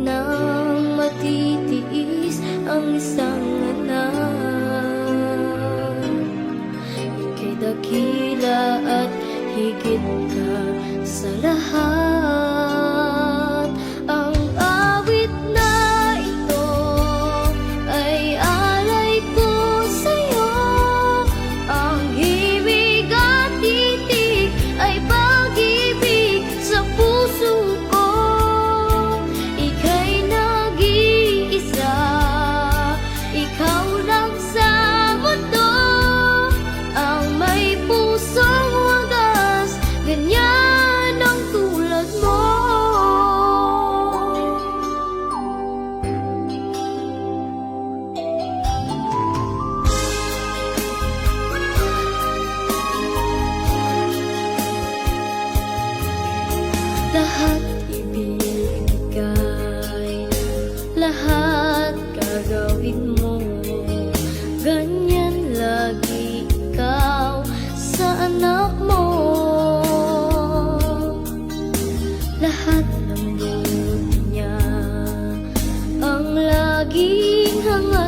nang matitiis ang isang anak. Ika'y dakila at higit ka sa lahat. Ang awit na ito ay alay ko sa'yo. Ang himig at titig ay pag-ibig sa puso ko. Ika'y nag-iisa, ikaw lang sa mundo ang may pusong wagas, ganyan ang tulad mo. Lahat ibibigay, lahat gagawin mo, ganyan lagi ikaw sa anak mo. Lahat ng buhay niya ang laging hangad